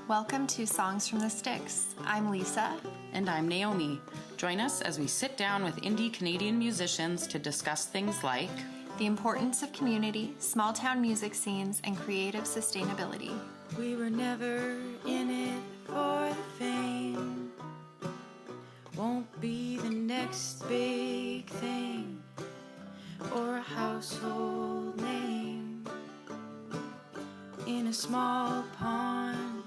Welcome to Songs from the Sticks. I'm Lisa. And I'm Naomi. Join us as we sit down with indie Canadian musicians to discuss things like the importance of community, small town music scenes, and creative sustainability. We were never in it for the fame. Won't be the next big thing or a household name. In a small pond,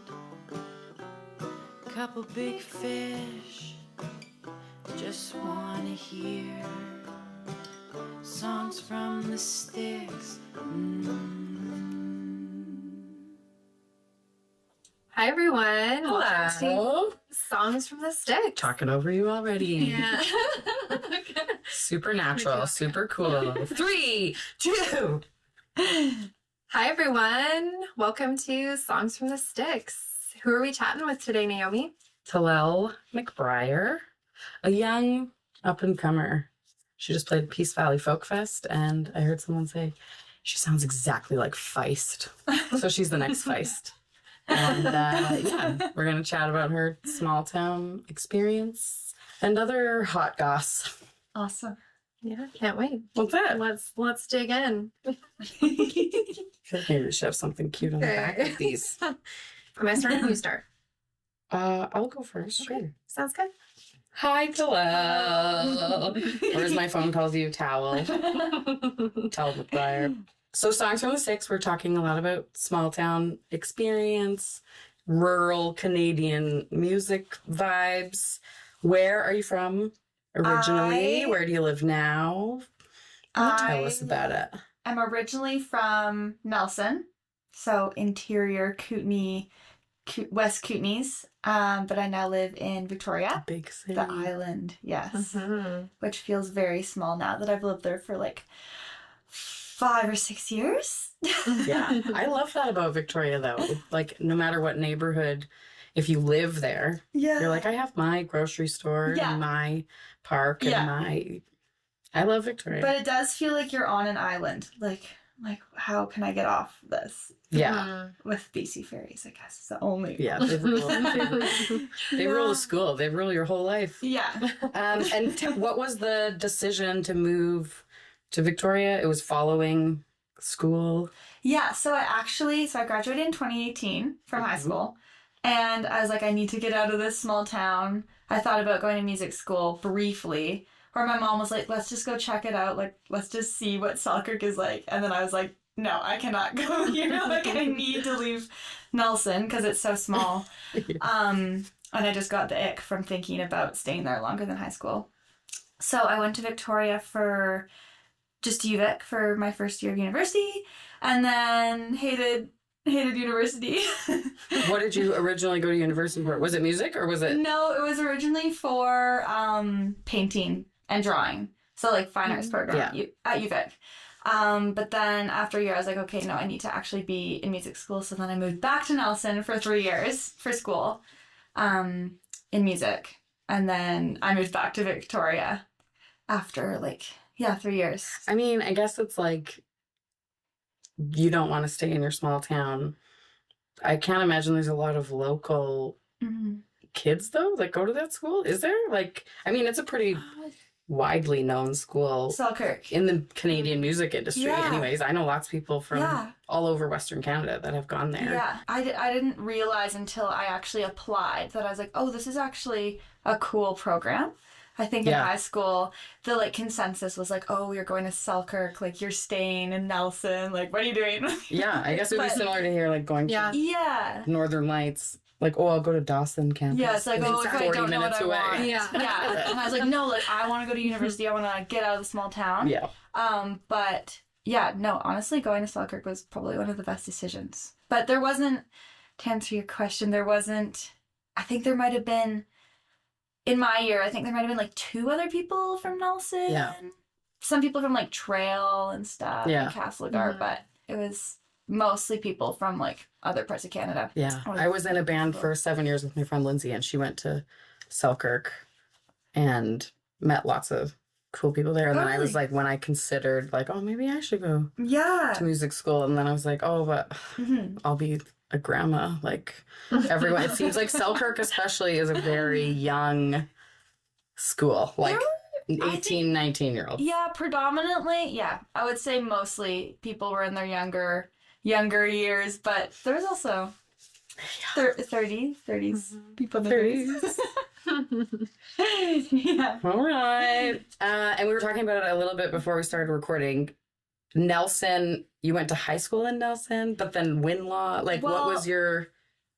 couple big fish, just wanna hear songs from the sticks. Hi, everyone. Hello. Welcome to Songs from the Sticks. Talking over you already. Yeah. Supernatural, super cool. 3, 2. Hi, everyone. Welcome to Songs from the Sticks. Who are we chatting with today, Naomi? Talel McBriar, a young up-and-comer. She just played Peace Valley Folk Fest, and I heard someone say, she sounds exactly like Feist. So she's the next Feist. And yeah, we're going to chat about her small town experience and other hot goss. Awesome. Yeah, can't wait. What's that? Let's dig in. Maybe we should have something cute on the back of these. Am I starting or you start? I'll go first. Okay. Sure. Sounds good. Hi, Talel. Or as my phone calls you, Towel. Talel McBriar. So Songs from the Sticks, we're talking a lot about small town experience, rural Canadian music vibes. Where are you from originally? Where do you live now? Tell us about it. I'm originally from Nelson, so interior Kooteney, West Kooteneys, but I now live in Victoria, Big city. the island, yes, Mm-hmm. which feels very small now that I've lived there for like 5 or 6 years. Yeah, I love that about Victoria, though. Like, no matter what neighborhood, if you live there, Yeah. you're like, I have my grocery store Yeah. and my park and Yeah. my... I love Victoria. But it does feel like you're on an island. Like how can I get off this? Yeah. With BC ferries, I guess is the only. Yeah, they rule. They rule the school. They rule your whole life. Yeah. And what was the decision to move to Victoria? It was following school. Yeah, so I graduated in 2018 from high school, and I was like, I need to get out of this small town. I thought about going to music school briefly, where my mom was like, let's just go check it out. Like, let's just see what Selkirk is like. And then I was like, no, I cannot go here. Like, I need to leave Nelson because it's so small. And I just got the ick from thinking about staying there longer than high school. So I went to Victoria for just UVic for my first year of university, and then hated university. What did you originally go to university for? Was it music or was it? No, it was originally for painting and drawing. So like fine arts program at UVic. But then after a year I was like, okay, no, I need to actually be in music school. So then I moved back to Nelson for 3 years for school in music. And then I moved back to Victoria after 3 years. I mean, I guess it's like you don't want to stay in your small town. I can't imagine there's a lot of local kids, though, that go to that school. Is there? Like, I mean, it's a pretty widely known school. Selkirk. In the Canadian music industry, Yeah. anyways. I know lots of people from all over Western Canada that have gone there. Yeah, I didn't realize until I actually applied that I was like, oh, this is actually a cool program. I think in high school, the consensus was like, oh, you're going to Selkirk, you're staying in Nelson, what are you doing? Yeah, I guess it would be similar to here, going to Northern Lights. I'll go to Dawson campus. Yeah, it's like, oh, if I don't know what I want. Yeah. Yeah. And I was like, no, I want to go to university. I want to get out of the small town. Yeah. But yeah, no, honestly, going to Selkirk was probably one of the best decisions. But there wasn't, to answer your question, I think there might have been, in my year, I think there might have been 2 other people from Nelson. Yeah. Some people from Trail and stuff. Yeah. And Castlegar, but it was mostly people from other parts of Canada. Yeah. I was in a band for 7 years with my friend Lindsay, and she went to Selkirk and met lots of cool people there. And then I was Totally. like, when I considered like, oh, maybe I should go Yeah. to music school. And then I was like, oh, but I'll be a grandma. Like everyone, it seems like Selkirk especially is a very young school, like 18, 19-year-old. Yeah, predominantly. Yeah, I would say mostly people were in their younger years, but there's also 30s, people in the 30s. Yeah. All right. And we were talking about it a little bit before we started recording. Nelson, you went to high school in Nelson, but then Winlaw. Like, what was your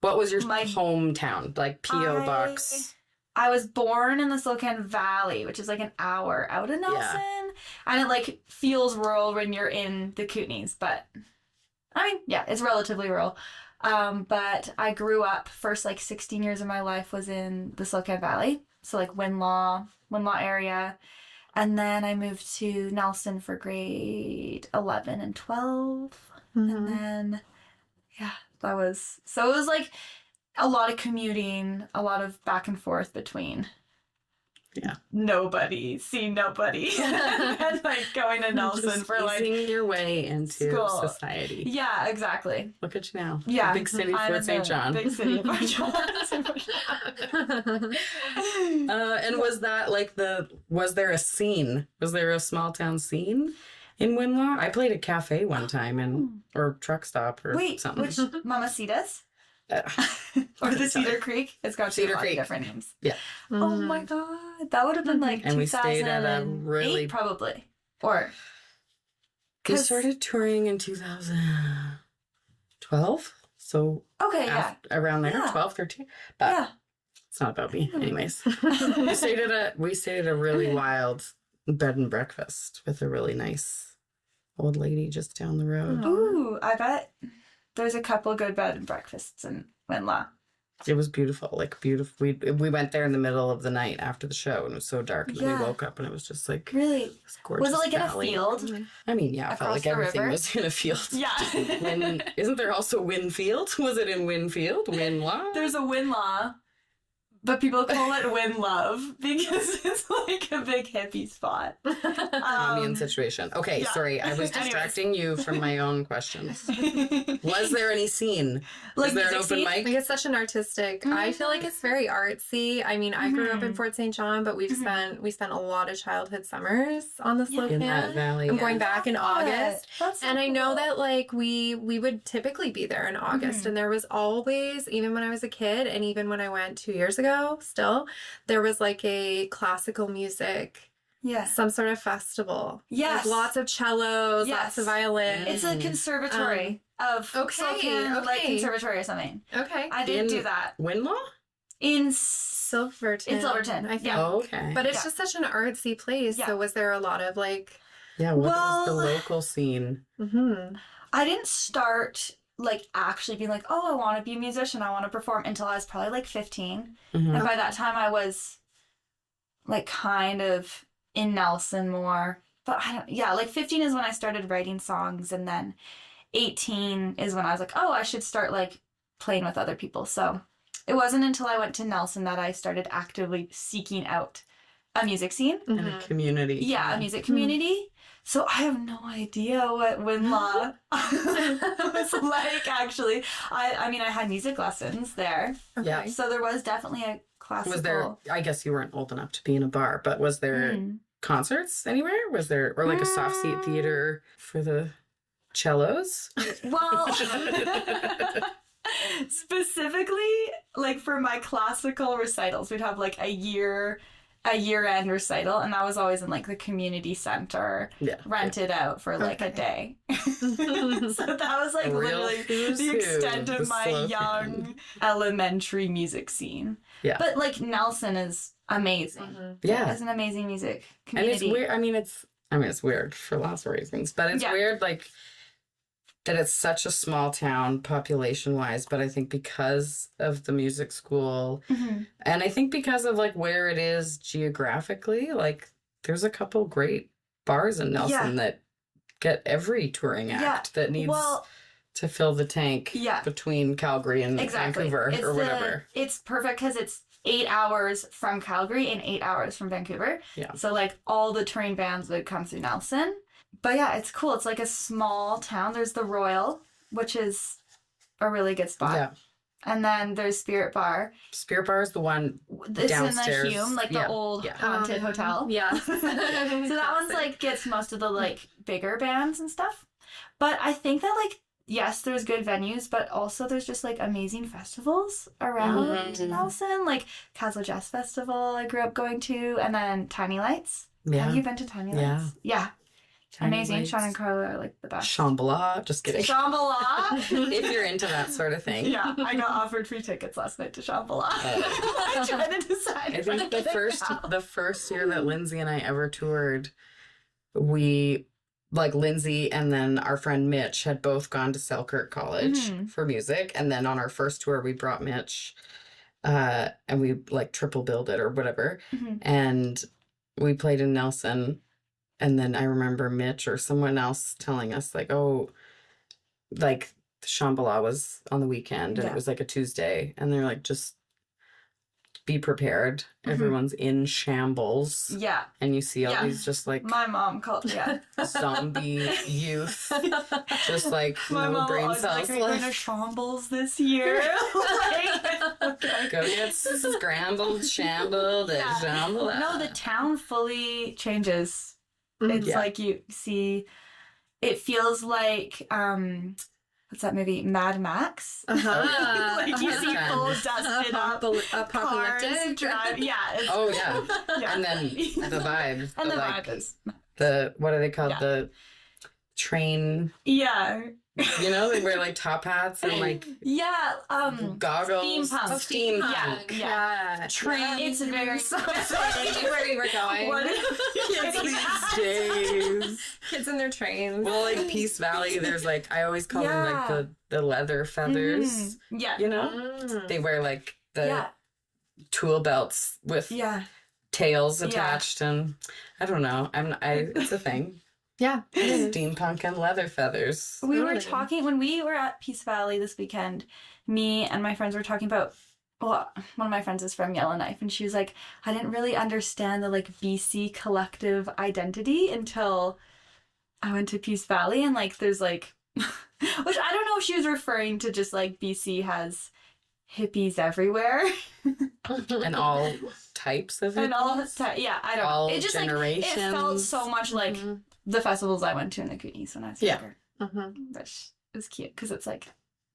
my- hometown? Like P.O. Box. I was born in the Silicon Valley, which is like an hour out of Nelson, and it like feels rural when you're in the Kooteneys, but I mean, yeah, it's relatively rural. But I grew up, first like 16 years of my life was in the Silicon Valley, so like Winlaw area. And then I moved to Nelson for grade 11 and 12. And then, yeah, it was like a lot of commuting, a lot of back and forth between seeing nobody, and like going to Nelson Just for like easing your way into school. Society. Yeah, exactly. Look at you now. Yeah, Big city, I'm Fort in St. the John. Big city of Fort John. And was that like was there a scene? Was there a small town scene in Winlaw? I played a cafe one time or truck stop or something. Which Mamacitas? Or the Cedar Creek? It's got Cedar a lot Creek. of different names. Yeah. Oh my god. That would have been like And we stayed at a 2008 really- probably. Or We started touring in 2012. So okay, yeah. around there, Yeah. 12, 13. But Yeah. it's not about me. Anyways. we stayed at a really wild bed and breakfast with a really nice old lady just down the road. Ooh, I bet there's a couple good bed and breakfasts in Winlaw. It was beautiful, like beautiful. We went there in the middle of the night after the show, and it was so dark. And then Yeah. we woke up, and it was just like Really? this gorgeous Was it like in a valley. field? I mean, yeah, I felt Across like the everything river? was in a field. Yeah. Isn't there also Winfield? Was it in Winfield? Winlaw? There's a Winlaw, but people call it Win Love because it's like a big hippie spot. Commune situation. Okay, yeah. sorry, I was Anyways. distracting you from my own questions. Was there any scene? Like Was there an music open scene? mic? Like it's such an artistic. I feel like it's very artsy. I mean, I grew up in Fort St. John, but we spent a lot of childhood summers on the slope. In that valley. I'm yeah. going back in August. That's so And I know cool. that like we would typically be there in August, and there was always, even when I was a kid and even when I went 2 years ago, still there was like a classical music, Yes. some sort of festival. Yes. Like lots of cellos, Yes. lots of violins. It's a conservatory of okay, Silken, like okay. conservatory or something. Okay. I didn't In- do that. Winlaw? In Silverton. In Silverton, I think. yeah. Oh, okay. But it's Yeah. just such an artsy place. Yeah. So was there a lot of like yeah, what was Well- the local scene? I didn't start like actually being like, oh, I want to be a musician, I want to perform until I was probably like 15. Mhm. And by that time I was like kind of in Nelson more. But like 15 is when I started writing songs, and then 18 is when I was like, oh, I should start like playing with other people. So it wasn't until I went to Nelson that I started actively seeking out a music scene. In a community. Yeah, a music community. So I have no idea what Winlaw was like, actually. I mean, I had music lessons there. Yeah. Okay. So there was definitely a classical... Was there, I guess you weren't old enough to be in a bar, but was there concerts anywhere? Was there, or like a soft seat theater for the cellos? Well, specifically, like for my classical recitals, we'd have like a year-end recital, and that was always in like the community center, Yeah. rented out for like a day. So that was like A real literally who's the who extent of of the my Slocan. young elementary music scene. Yeah. But like Nelson is amazing. Yeah. It's an amazing music And community. it's weird. I mean, it's weird for lots of reasons, but it's Yeah. weird, like, that it's such a small town population wise, but I think because of the music school Mhm. and I think because of like where it is geographically, like there's a couple great bars in Nelson that get every touring act that needs Well, to fill the tank Yeah. between Calgary and exactly. Vancouver It's or whatever. It's perfect because 8 hours from Calgary and 8 hours from Vancouver. Yeah. So like all the train bands would come through Nelson. But yeah, it's cool. It's like a small town. There's the Royal, which is a really good spot. Yeah. And then there's Spirit Bar. Spirit Bar is the one It's downstairs. in the Hume, like the old haunted hotel. Yeah. So that one's like gets most of the like bigger bands and stuff. But I think that like, yes, there's good venues, but also there's just like amazing festivals around Nelson, like Castle Jazz Festival I grew up going to, and then Tiny Lights. Yeah. Have you been to Tiny Lights? Yeah. Tiny Amazing. Lights. Sean and Carla are like the best. Shambhala. Just kidding. Shambhala. If you're into that sort of thing. Yeah, I got offered free tickets last night to Shambhala. I'm trying to decide. I think the first year that Lindsay and I ever toured, we, like Lindsay and then our friend Mitch had both gone to Selkirk College for music. And then on our first tour, we brought Mitch and we like triple billed it or whatever. And we played in Nelson. And then I remember Mitch or someone else telling us like, oh, like Shambhala was on the weekend and it was like a Tuesday. And they're like, just be prepared. Everyone's in shambles. Yeah. And you see all these just like My mom called, zombie youth. Just like My no mom brain was cells like, are you going to left. shambles this year? Okay. Go get scrambled, shambled, and Shambhala. No, the town fully changes. It's like you see, it feels like, what's that movie? Mad Max? Like you see full dusted up Apocalyptic. cars drive. Yeah. Oh, yeah. And then the vibe. And the like, vibe is. what are they called? The train, Yeah. you know, they wear like top hats and like Yeah. goggles. Steampunk. Steampunk. Yeah. Train. It's very. Where we were going. What Kids these days. Kids in their trains. Well, like Peace Valley, there's like, I always call them like the leather feathers. Yeah. You know? They wear like the tool belts with tails attached and I don't know. It's a thing. Yeah. Steampunk and leather feathers. We were talking when we were at Peace Valley this weekend. Me and my friends were talking about. Well, one of my friends is from Yellowknife, and she was like, "I didn't really understand the like BC collective identity until I went to Peace Valley, and like there's like, which I don't know if she was referring to just like BC has hippies everywhere And all types of it. and all I don't know. It just generations. like it felt so much like the festivals I went to in the Kooteney when I was younger. Which is cute because it's like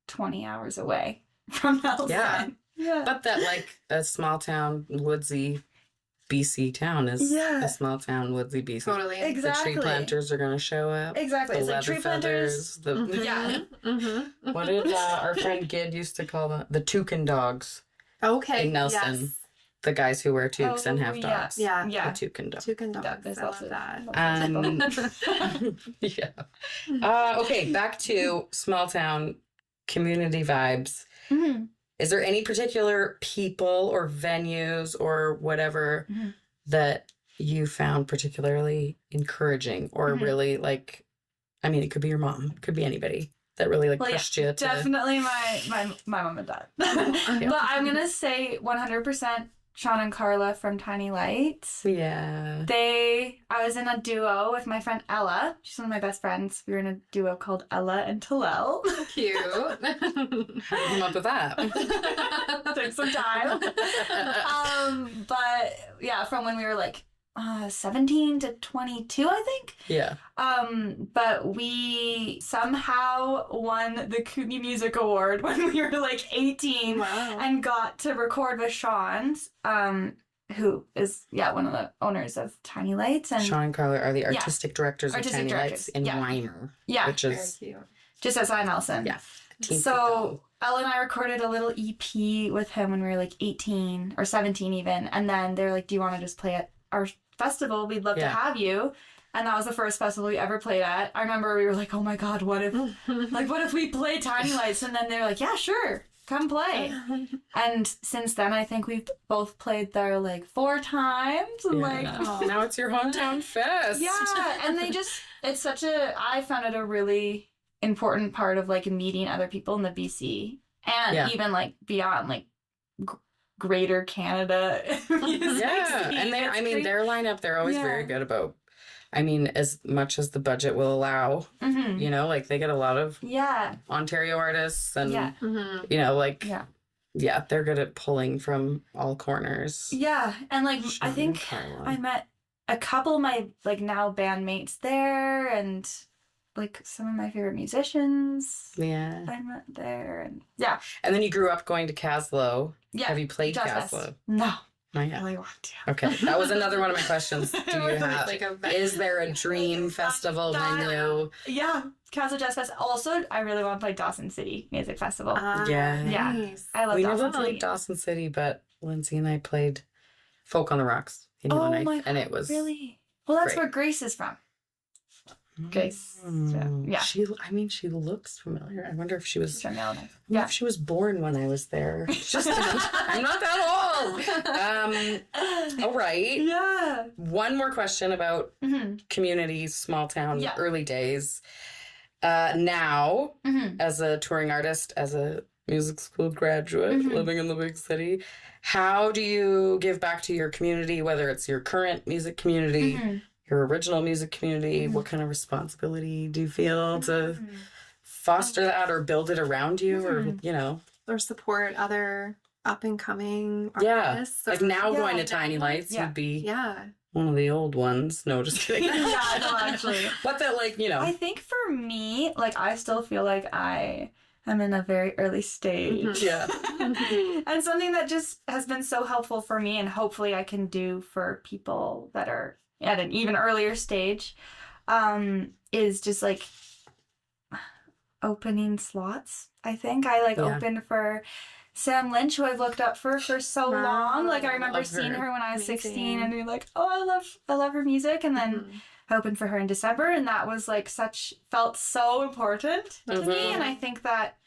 20 hours away from Nelson. Yeah. But that like a small town, woodsy BC town is a small town, woodsy BC. Totally. Exactly. The tree planters are going to show up. Exactly. The It's like leather tree planters. feathers. Yeah. What did our friend Gid used to call them? The toucan dogs. Okay. In Nelson. Yes. The guys who wear toques and have yeah. dogs. Yeah. Yeah. The toucan dogs. Toucan dogs. Yeah, there's I lots love of that. Yeah. Okay, back to small town community vibes. Is there any particular people or venues or whatever that you found particularly encouraging or really like, I mean, it could be your mom, it could be anybody that really like pushed you to... Definitely my mom and dad. But I'm going to say 100% Sean and Carla from Tiny Lights. Yeah. I was in a duo with my friend Ella. She's one of my best friends. We were in a duo called Ella and Talel. Cute. How did you come up with that? Took some time. But yeah, from when we were like 17 to 22, I think. Yeah. But we somehow won the Kooteney Music Award when we were like 18 and got to record with Sean, who is one of the owners of Tiny Lights. And Sean and Carla are the artistic directors of Tiny Lights in yeah. Weimar. Yeah. Which is just outside Nelson. Yeah. So Ella and I recorded a little EP with him when we were like 18 or 17 even. And then they're like, do you want to just play at our festival? We'd love to have you. And that was the first festival we ever played at. I remember we were like, oh my God, what if we play Tiny Lights? And then they were like, yeah, sure, come play. And since then, I think we've both played there like 4 times. And now it's your hometown fest. Yeah. And I found it a really important part of like meeting other people in the BC and even like beyond, like greater Canada music Yeah. scene. And It's great. their lineup, they're always Yeah. very good about, as much as the budget will allow, Mhm. like they get a lot of Yeah. Ontario artists and, Yeah. Mhm. Yeah. they're good at pulling from all corners. Yeah. And like, I Shannon think Carla. I met a couple of my like now bandmates there, and like some of my favorite musicians Yeah. I met there, and yeah. And then you grew up going to Caslow. Yeah. Have you played Jazz Fest. Caslow? No. Not I yet. really want to. Okay. That was another one of my questions. Do you have, Like a is there a dream festival venue? Yeah. Castle Jazz Fest. Also, I really want to play Dawson City Music Festival. Yeah. Yeah. Nice. I love We Dawson never City. played Dawson City, but Lindsay and I played Folk on the Rocks in Yellowknife, and it was Really? Well, that's great. where Grace is from. Grace. Yeah. She looks familiar. I wonder if she was. She's from Yellowknife. I wonder Yeah. if she was born when I was there. Just kidding. I'm not that old. All right. Yeah. One more question about Mm-hmm. communities, small town, Yeah. early days. Now, Mm-hmm. as a touring artist, as a music school graduate, Mhm. living in the big city, how do you give back to your community, whether it's your current music community, Mm-hmm. your original music community? What kind of responsibility do you feel to foster that or build it around you, or Or support other up and coming yeah, artists. like or- now Yeah, going to Tiny Lights, yeah. you'd be Yeah. one of the old ones. No, just kidding. Yeah, no, actually. But that, I think for me, like, I still feel like I am in a very early stage. yeah, And something that just has been so helpful for me, and hopefully I can do for people that are at an even earlier stage, is just like opening slots. I think I Yeah. opened for Sam Lynch, who I've looked up for so Wow. long. Like, I remember Love seeing her. her when I was 16 Amazing. and being like, oh, I love her music. And then Mhm. I opened for her in December, and that was like felt so important to me. Mhm. And I think that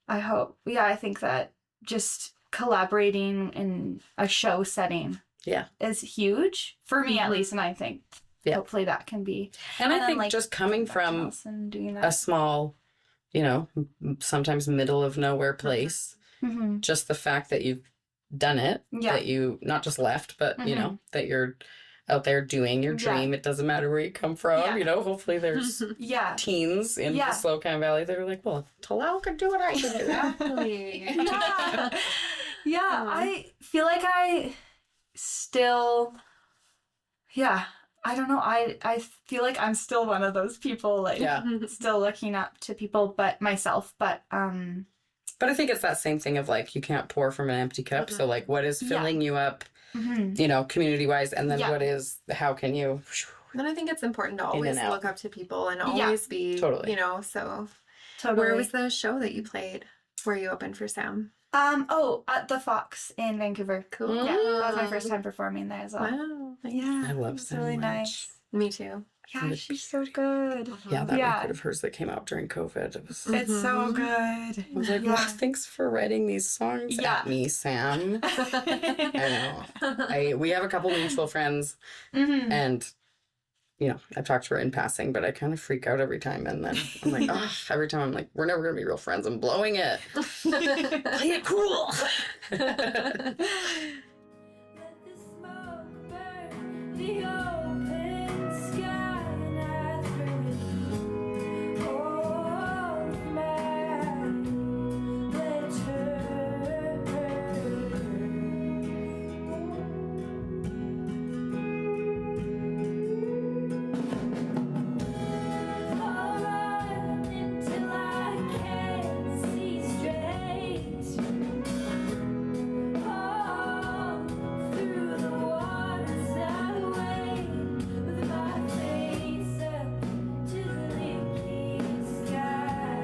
I think that just collaborating in a show setting Yeah. is huge for me, at Mhm. least. And I think Yeah. hopefully that can be. and I then, think like, just coming back to from Nelson doing a that. small, sometimes middle of nowhere place, Mm-hmm. just the fact that you've done it, Yeah. that you not just left, but Mhm. that you're out there doing your Yeah. dream. It doesn't matter where you come from. Yeah. Hopefully there's Yeah. teens in Yeah. the Slocan Valley that are like, well, Talel could do what I can do. Exactly. Yeah. Yeah, Aw. I feel like I still, I don't know. I feel like I'm still one of those people, like, Yeah. still looking up to people, but myself. But But I think it's that same thing of like, you can't pour from an empty cup. So like, what is Yeah. filling you up, mhm. community wise? And then Yeah. how can you? And I think it's important to In always and out. look up to people and Yeah. always be, Totally. so. Totally. Where was the show that you played where you opened for Sam? At the Fox in Vancouver. Cool. Yeah, that was my first time performing there as well. Wow. Yeah, I love it was so really much. nice. Me too. Yeah, Would she's so good. Yeah, that Yeah. record of hers that came out during COVID. It was. It's so Mhm. good. I was like, Yeah. well, thanks for writing these songs Yeah. at me, Sam. I know. We have a couple mutual friends, Mhm. and I've talked to her in passing, but I kind of freak out every time. And then I'm like, every time I'm like, we're never gonna be real friends. I'm blowing it. Play it cool. Let the smoke burn the open sky, and I threw it all my I'll run until I can't see straight. All through the waters I wade, with my face up to the liquid sky.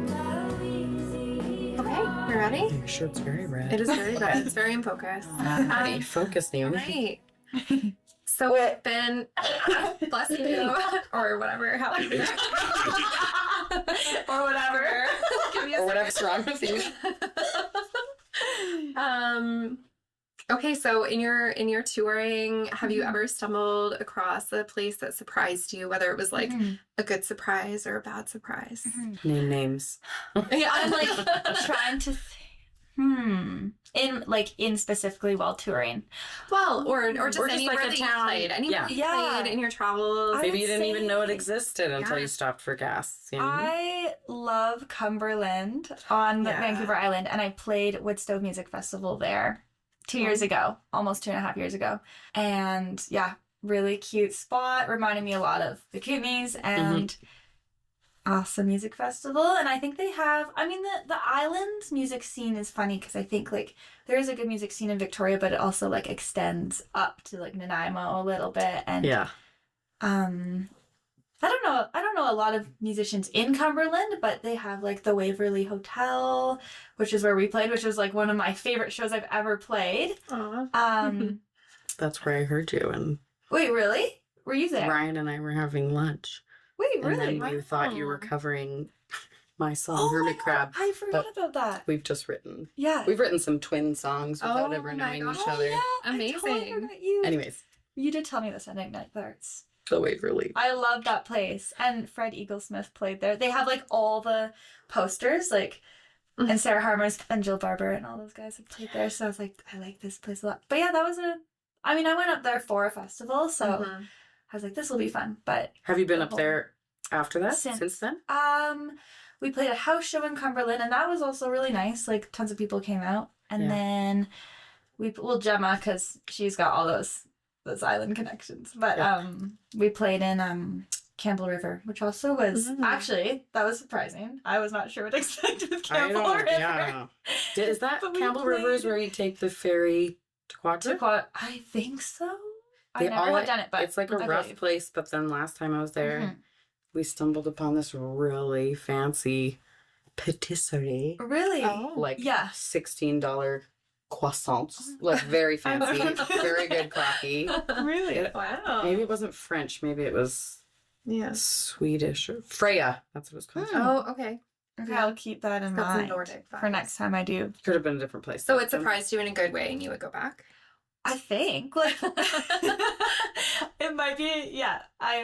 Not easy. Okay, you ready? Your shirt's very red. It is very good. It's very in focus. Hey, focus, Naomi. Right. So we've been, bless you, or whatever, however. Or whatever. Give me a Or whatever's wrong with you. Okay, so in your touring, have you ever stumbled across a place that surprised you, whether it was like Mhm. a good surprise or a bad surprise? Name names. Yeah, I'm like trying to In specifically while touring. Well, or just Or just anywhere like a that town. you played. Anywhere you Yeah. played in your travels. I Maybe would you didn't even know it say- existed until Yeah. you stopped for gas. You know? I love Cumberland on Yeah. Vancouver Island, and I played Woodstove Music Festival there 2 years ago, almost 2.5 years ago. And yeah, really cute spot. Reminded me a lot of the Kooteneys and awesome music festival. And I think they have, the island's music scene is funny because I think like there is a good music scene in Victoria, but it also like extends up to like Nanaimo a little bit. And Yeah. I don't know a lot of musicians in Cumberland, but they have like the Waverly Hotel, which is where we played, which was like one of my favorite shows I've ever played. Aw. That's where I heard you, and Wait, really? Were you there? Ryan and I were having lunch. Wait, And really? then we thought you were Wow. covering my song, Oh my Hermit God, Crab. I forgot but about that. We've just written. Yeah. We've written some twin songs without Oh ever my knowing gosh. each other. yeah, I totally Amazing. forgot you. Anyways, You did tell me this. I didn't know that's. the Waverly. I love that place. And Fred Eaglesmith played there. They have like all the posters, like, and Sarah Harmer's and Jill Barber and all those guys have played there. So I was like, I like this place a lot. But yeah, that was I went up there for a festival. So Mhm. I was like, this will be fun. But Have you been up there after that? Since. Since then? we played a house show in Cumberland, and that was also really nice. Like tons of people came out, and Yeah. then Gemma, because she's got all those island connections. But Yeah. we played in Campbell River, which also was Mhm. actually that was surprising. I was not sure what to expect with Campbell River. Yeah. Is that But we Campbell River is played- where you take the ferry to Quadra? I think so. They I never all- have done it, but It's like a I rough believe. place, but then last time I was there, Mhm. we stumbled upon this really fancy patisserie. Really? Oh. Like Yeah. $16 croissants. Like very fancy, very good coffee. Really? It- Wow. Maybe it wasn't French, maybe it was Yeah. Swedish or Freya. That's what it was called. Oh, okay. Okay, I'll keep that in Got some mind Nordic for vibes. next time I do. Could have been a different place. So though. it surprised you in a good way and you would go back? I think like it might be. Yeah,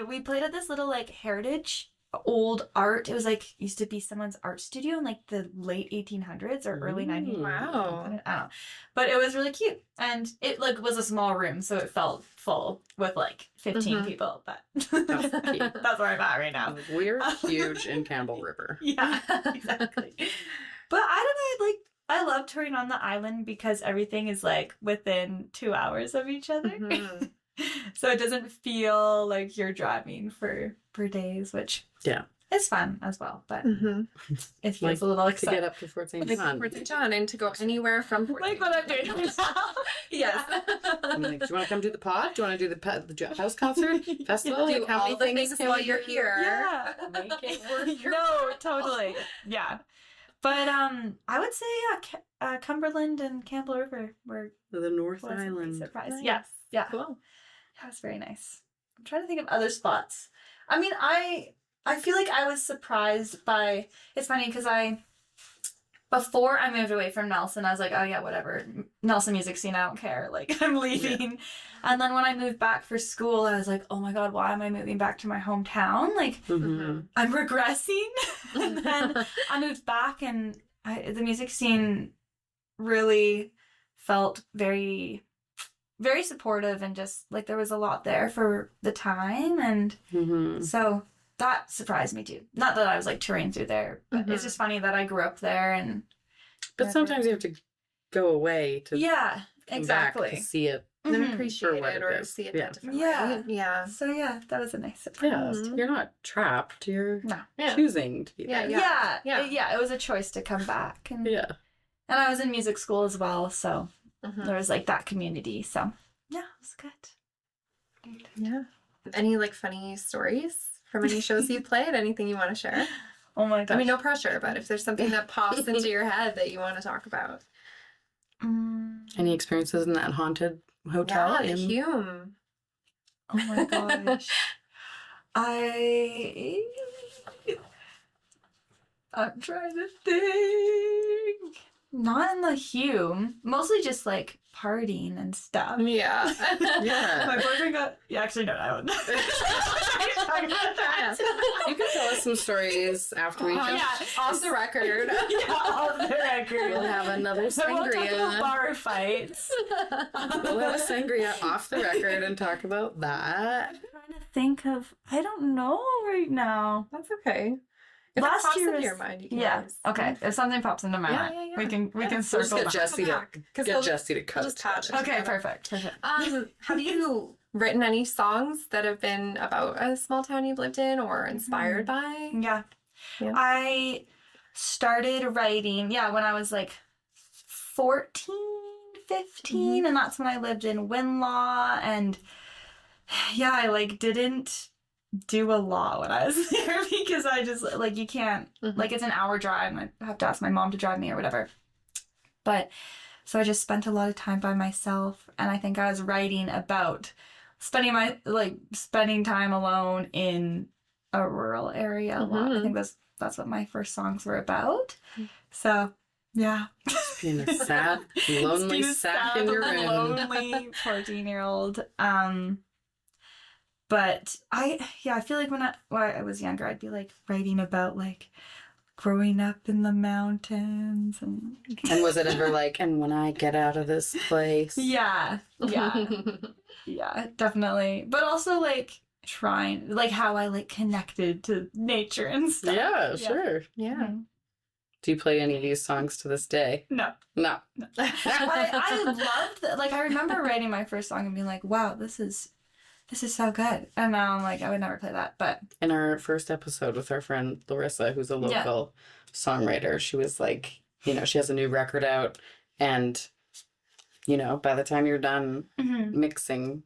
we played at this little like heritage old art. It was like used to be someone's art studio in like the late 1800s or early 1900s. Wow. I don't know, but it was really cute, and it like was a small room, so it felt full with like 15 Mhm. people. But That's cute. that's where I'm at right now. We're huge in Campbell River. Yeah, exactly. But I don't know, like I love touring on the island because everything is like within 2 hours of each other. Mhm. So it doesn't feel like you're driving for days, which Yeah. is fun as well. But Mhm. it feels Like, a little To exciting. get up to Fort St. Like John. Fort St. John and to go anywhere from Fort Like St. what I'm John. doing right now. Yes. I'm like, do you want to come do the pod? Do you want to do the house concert festival? Do Like, how all many the things can while we you're do? here. Yeah. Make it worth your No, totally. Yeah. But I would say Cumberland and Campbell River were The North pleasantly Island. surprised. Nice. Yes. Yeah. Cool. That was very nice. I'm trying to think of other spots. I mean, I feel like I was surprised by. It's funny because before I moved away from Nelson, I was like, oh yeah, whatever. Nelson music scene, I don't care. Like I'm leaving. And then when I moved back for school, I was like, oh my god, why am I moving back to my hometown? Like Mhm. I'm regressing. And then I moved back, and the music scene really felt very, very supportive, and just like there was a lot there for the time, and Mhm. so that surprised me too. Not that I was like touring through there, but it's Mhm. just funny that I grew up there, and But sometimes you have to go away to yeah, come exactly. back to see it. And Mhm. appreciate For what it it or is. see it Yeah. a different Yeah. way. Yeah. So yeah, that was a nice surprise. Yeah, Mhm. you're not trapped. You're No. Yeah. choosing to be Yeah, there. Yeah, Yeah. yeah. It was a choice to come back, and Yeah. I was in music school as well, so Mhm. there was like that community. So yeah, it was good. Yeah. Any like funny stories from any shows you played? Anything you want to share? Oh my gosh. I mean, no pressure, but if there's something that pops into your head that you want to talk about. Any experiences in that haunted hotel? Yeah, the in Hume. Oh my gosh. I'm trying to think. not in the Hume. Mostly just like partying and stuff. Yeah. Yeah. My boyfriend got. Yeah, actually, no, I don't. Talking about that. You can tell us some stories after we finish. Yeah, Off the record. Yeah, off the record. We'll have another I won't talk about sangria. bar fights. We'll have a sangria off the record and talk about that. I'm trying to think of. I don't know right now. That's okay. If Last it pops year into was- your mind, you can Yeah. always- Okay. If something pops into my Yeah, mind, yeah, yeah. we can Yeah. can Let's circle get back. Jesse to Because Jesse to cut. we'll just patch it. Okay. together. Perfect. Have you written any songs that have been about a small town you've lived in or inspired by? Yeah. Yeah. I started writing, when I was like 14, 15, and that's when I lived in Winlaw, and I like didn't do a lot when I was there because I just like you can't like it's an hour drive and I have to ask my mom to drive me or whatever. But so I just spent a lot of time by myself, and I think I was writing about spending time alone in a rural area a lot. I think that's what my first songs were about. So yeah. Being a sad, lonely Being sack sad, in your room. lonely 14-year-old. But I feel like when I was younger, I'd be like writing about like growing up in the mountains and And was it ever like, and when I get out of this place? yeah, definitely. But also like trying like how I like connected to nature and stuff. Yeah, sure. Yeah. Mhm. Do you play any of these songs to this day? No. No. I loved that. Like I remember writing my first song and being like, wow, this is so good. And now I'm like, I would never play that. But In our first episode with our friend Larissa, who's a local songwriter, she was like, she has a new record out, and, by the time you're done mixing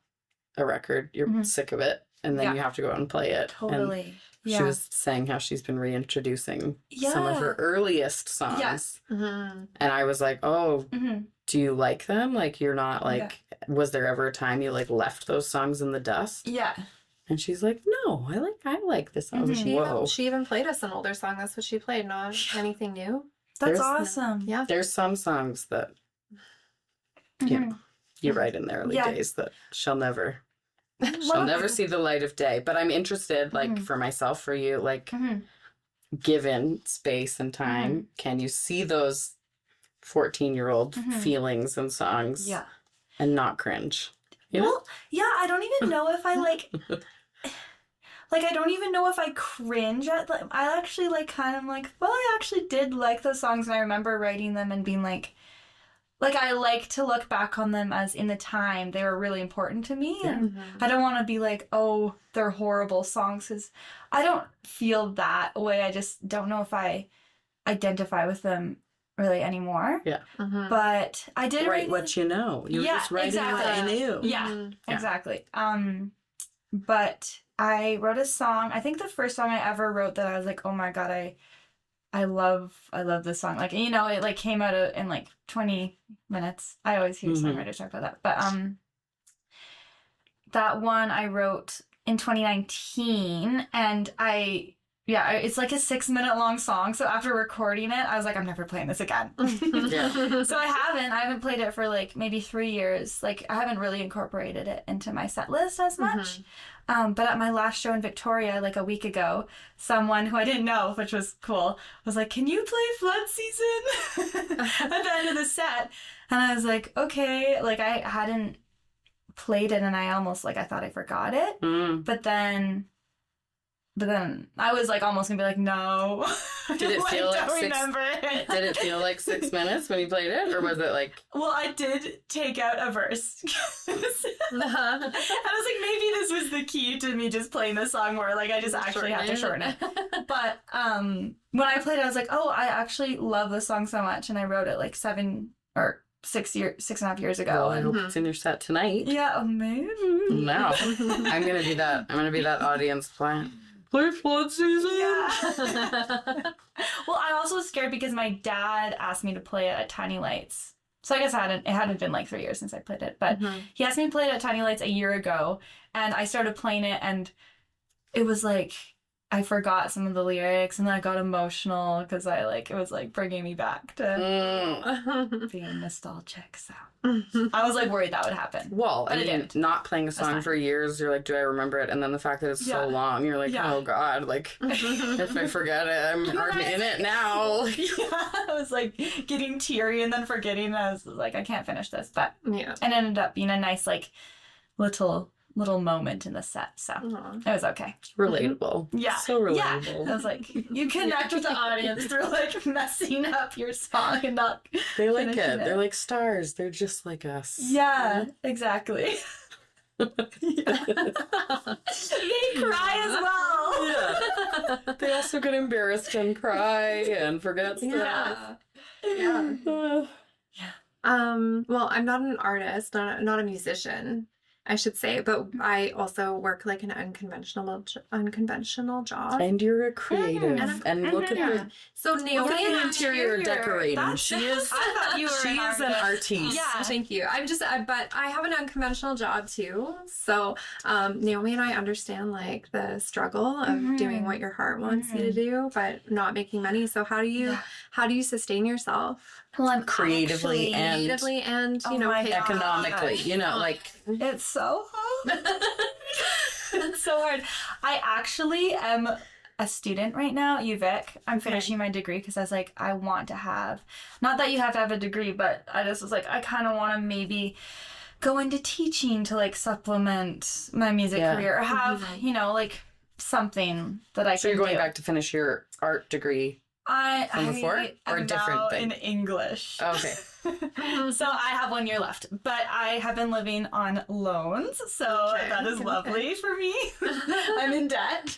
a record, you're sick of it, and then you have to go out and play it. totally. And she was saying how she's been reintroducing some of her earliest songs. Yes. Mhm. And I was like, oh, Mm-hmm. do you like them? Like, you're not like, was there ever a time you like left those songs in the dust? Yeah. And she's like, no, I like this song. Whoa. She even played us an older song. That's what she played, not anything new. That's There's- awesome. Yeah. There's some songs that Mhm. you write in the early Yeah. days that shall never Well, never see the light of day. But I'm interested, like, for myself, for you, like, Mhm. given space and time, can you see those 14-year-old feelings and songs Yeah. and not cringe? You know? Well, yeah, I don't even know if I like I don't even know if I cringe at I actually like kind of like, well, I actually did like those songs, and I remember writing them and being like I like to look back on them as in the time they were really important to me, and I don't want to be like, oh, they're horrible songs, because I don't feel that way. I just don't know if I identify with them really anymore. Yeah. But I did Write what you know. You were Yeah, just writing exactly. what you knew. Yeah, Mhm. exactly. But I wrote a song. I think the first song I ever wrote that I was like, oh my god, I love this song. Like, it like came out in like 20 minutes. I always hear songwriters talk about that. But that one I wrote in 2019, and it's like a 6-minute long song. So after recording it, I was like, I'm never playing this again. Yeah. So I haven't played it for like maybe 3 years. Like, I haven't really incorporated it into my set list as much. But at my last show in Victoria, like a week ago, someone who I didn't know, which was cool, was like, can you play Flood Season at the end of the set? And I was like, okay. Like, I hadn't played it, and I almost I thought I forgot it. But then I was like almost gonna be like, no. Did it feel like don't remember it. Did it feel like 6 minutes when you played it, or was it like? Well, I did take out a verse. And I was like, maybe this was the key to me just playing the song, where like I just actually have to shorten it. But when I played it, I was like, oh, I actually love this song so much, and I wrote it like 6.5 years ago. Well, I hope it's in your set tonight. Yeah, amazing. Now I'm gonna do that. I'm gonna be that audience plan. Play Flood Season. Yeah. Well, I'm also scared because my dad asked me to play it at Tiny Lights. So I guess it hadn't been like 3 years since I played it, but he asked me to play it at Tiny Lights a year ago, and I started playing it, and it was like I forgot some of the lyrics, and then I got emotional because it was like bringing me back to being nostalgic. So I was like worried that would happen. Well, But I it mean, didn't. not playing a song fine. for years, you're like, do I remember it? And then the fact that it's Yeah. so long, you're like, Yeah. oh God, like, if I forget it, I'm in it now. Yeah, I was like getting teary and then forgetting. I was like, I can't finish this, but Yeah. it ended up being a nice like little moment in the set, so Aw. it was okay. Relatable. Yeah. So Yeah. relatable. I was like, you connect with the audience through like messing up your song and not. They like finishing it. They're like stars. They're just like us. Yeah, exactly. They cry as well. Yeah. They also get embarrassed and cry and forget stuff. Yeah. Yeah. Uh, Well, I'm not an artist, not a musician, I should say, but I also work like an unconventional job. and you're a creative. Mhm. And look at Yeah. the So look Naomi at the and interior decorating. That's- She is I thought you were she is an artiste. Yeah. Thank you. But I have an unconventional job too. So Naomi and I understand like the struggle of doing what your heart wants you to do, but not making money. So how do you sustain yourself Well, I'm Creatively and- creatively and Oh my pay God. Economically, you know, like It's so hard. It's so hard. I actually am a student right now, UVic. I'm finishing my degree because I was like, I want to have, not that you have to have a degree, but I just was like, I kind of want to maybe go into teaching to like supplement my music Yeah. career or have, like something that I so can you're going do. back to finish your art degree. From before? Or a am different now thing? in English. Okay. So I have 1 year left, but I have been living on loans, so Okay, that is okay, lovely for me. I'm in debt.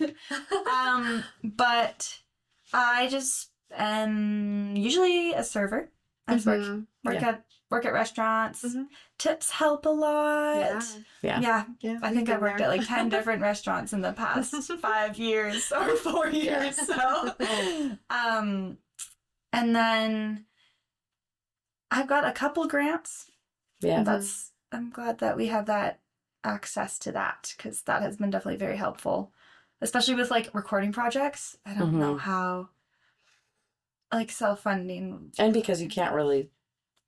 But I just am usually a server. I just Mhm. work at restaurants. Mhm. Tips help a lot. Yeah. Yeah. I think been I've worked there. at like 10 different restaurants in the past 5 years or 4 years. So, and then I've got a couple grants. Yeah. I'm glad that we have that access to that because that has been definitely very helpful, especially with like recording projects. I don't know how, like self-funding. And because you can't really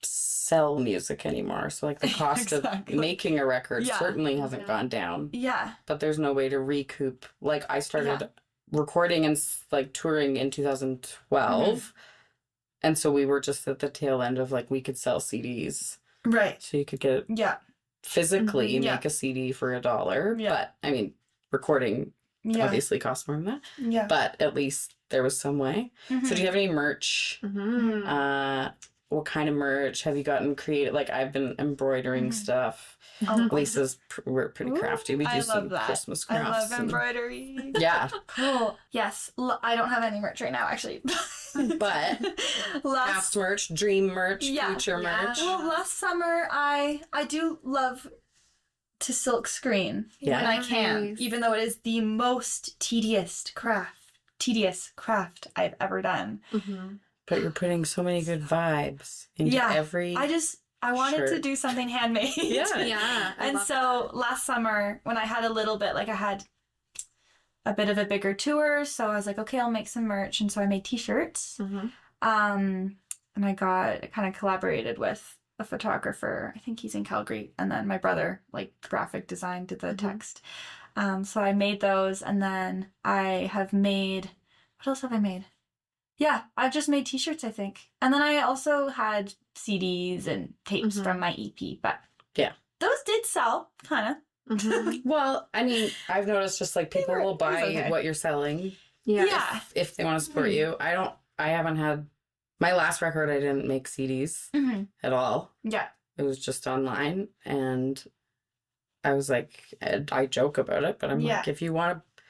sell music anymore. So like the cost Exactly. of making a record Yeah. certainly hasn't Yeah. gone down. Yeah. But there's no way to recoup. Like I started recording and like touring in 2012. And so we were just at the tail end of like we could sell CDs. Right. So you could get Yeah. physically Mhm. Yeah. make a CD for $1. Yeah. But I mean, recording Yeah. obviously costs more than that. Yeah. But at least there was some way. Mhm. So do you have any merch? Mhm. What kind of merch have you gotten created? Like I've been embroidering stuff. Oh, Lisa's we're pretty Ooh, crafty. We do I some love that. Christmas I crafts. love embroidery. Yeah, Cool. Yes. I don't have any merch right now, actually. but last past merch, dream merch, Yeah. future Yeah. merch. well, last summer I do love to silk screen Yeah. when I can, Nice. even though it is the most tedious craft I've ever done. Mhm. But you're putting so many good vibes into Yeah. every. I wanted to Shirt. do something handmade. Yeah. Yeah. I And love so last summer when I had a little bit, like I had a bit of a bigger tour, so I was like, okay, I'll make some merch. And so I made t-shirts. that. Mhm. And I kind of collaborated with a photographer. I think he's in Calgary. And then my brother, like graphic design, did the text. So I made those. And then I have made, what else have I made? Yeah, I've just made t-shirts, I think. And then I also had CDs and tapes Mhm. from my EP. But Yeah. those did sell, kind of. Mhm. Well, I mean, I've noticed just like people were- will it was buy okay. what you're selling Yeah. Yeah. if they want to support you. I haven't had my last record. I didn't make CDs Mm-hmm. at all. Yeah. It was just online, and I was like, I joke about it, but I'm Yeah. like, if you want to,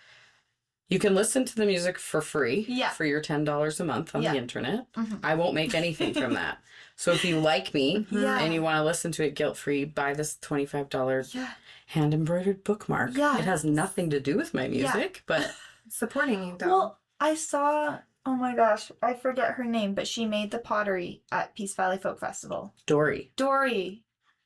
you can listen to the music for free Yeah. for your $10 a month on Yeah. the internet. Mhm. I won't make anything from that. So if you like me Yeah. and you want to listen to it guilt free, buy this $25 Yeah. hand embroidered bookmark. Yeah. It has nothing to do with my music, but Supporting you though. Well, I saw, oh my gosh, I forget her name, but she made the pottery at Peace Valley Folk Festival. Dory. Dory.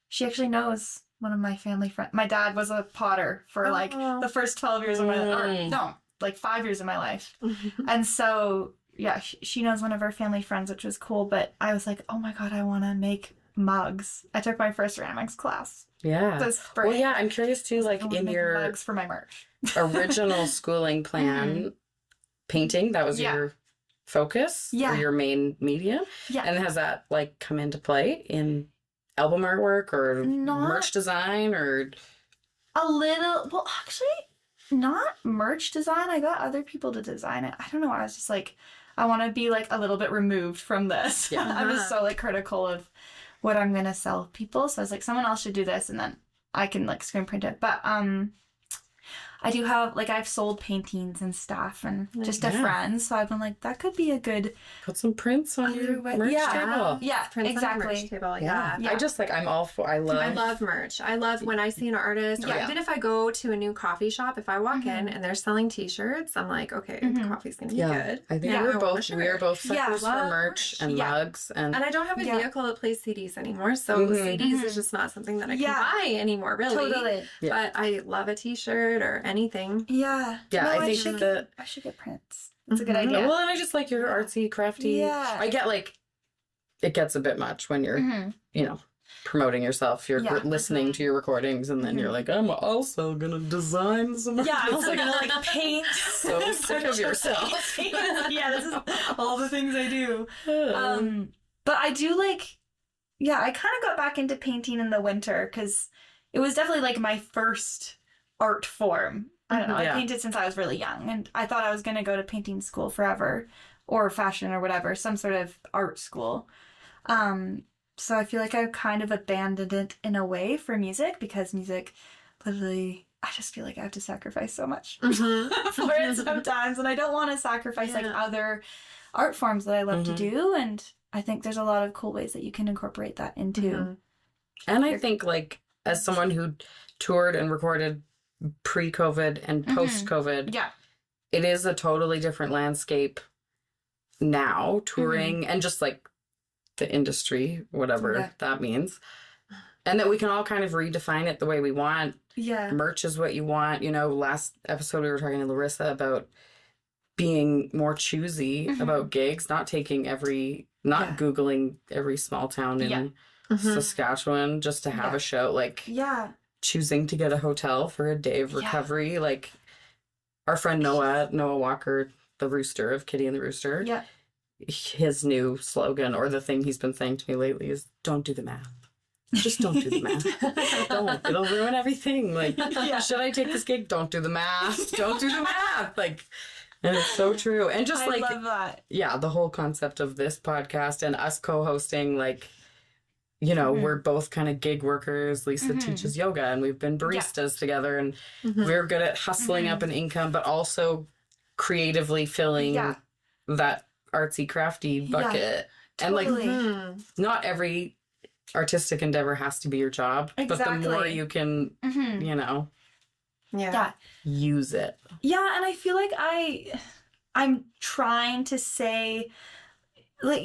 She actually knows one of my family friends. My dad was a potter for like Oh. the first 12 years of my life. Mm. No, like 5 years of my life. And so, yeah, she knows one of our family friends, which was cool. But I was like, oh my God, I want to make mugs. I took my first ceramics class Yeah. this spring. Well, yeah, I'm curious too, I like wanna in make your mugs for my merch. original schooling plan, painting, that was Yeah. your focus Yeah. or your main medium? Yeah. And has that like come into play in album artwork or Not- merch design or? A little, well, actually, not merch design. I got other people to design it. I don't know. I was just like, I want to be like a little bit removed from this. Yeah. I was so like critical of what I'm going to sell people. So I was like, someone else should do this and then I can like screen print it. But I do have, like, I've sold paintings and stuff and just to Yeah. friends. So I've been like, that could be a good, Put some prints on Other your way- merch yeah. table. yeah, Prints on the exactly. merch table, Yeah. yeah. I just like, I'm all for, I love merch. I love when I see an artist, or Yeah. even if I go to a new coffee shop, if I walk in and they're selling t-shirts, I'm like, okay, the coffee's gonna be good. I think Yeah. we're I want both, a shirt. we are both Yeah. suckers for Love merch and Yeah. mugs and And I don't have a Yeah. vehicle that plays CDs anymore, so CDs is just not something that I can Yeah. buy anymore, really. Totally. Yeah. But I love a t-shirt or anything. Yeah. Yeah, No, I think should that- I should get prints. It's a good Mhm. idea. well, and I just like your artsy, crafty. Yeah. I get like, it gets a bit much when you're, Mhm. you know, promoting yourself. You're Yeah. listening to your recordings, and then you're like, I'm also gonna design some. Yeah, I'm also gonna like paint. So sick of yourself. Yeah, this is all the things I do. But I do like, yeah, I kind of got back into painting in the winter because it was definitely like my first art form. I don't know. Yeah. I painted since I was really young, and I thought I was gonna go to painting school forever, or fashion or whatever, some sort of art school. So I feel like I've kind of abandoned it in a way for music because music, literally, I just feel like I have to sacrifice so much for it sometimes, and I don't want to sacrifice like Yeah. other art forms that I love to do. And I think there's a lot of cool ways that you can incorporate that into. And I think like as someone who toured and recorded pre-COVID and post-COVID, Yeah. it is a totally different landscape now, touring and just like the industry, whatever Yeah. that means. And that we can all kind of redefine it the way we want. Yeah. Merch is what you want. You know, last episode we were talking to Larissa about being more choosy about gigs, not taking not Googling every small town in Saskatchewan just to have a show. Like Yeah. choosing to get a hotel for a day of recovery. Like our friend Noah Walker, the Rooster of Kitty and the Rooster. Yeah. His new slogan, or the thing he's been saying to me lately, is don't do the math. Just don't do the math. Don't. It'll ruin everything. Like, should I take this gig? Don't do the math. Don't do the math. Like, and it's so true. And just I like, love that. yeah, the whole concept of this podcast and us co-hosting, like, you know, we're both kind of gig workers. Lisa teaches yoga and we've been baristas together, and we're good at hustling up an income, but also creatively filling that artsy crafty bucket. And like, not every artistic endeavor has to be your job, but the more you can, you know, Yeah. use it. Yeah, and I feel like I'm trying to say, like,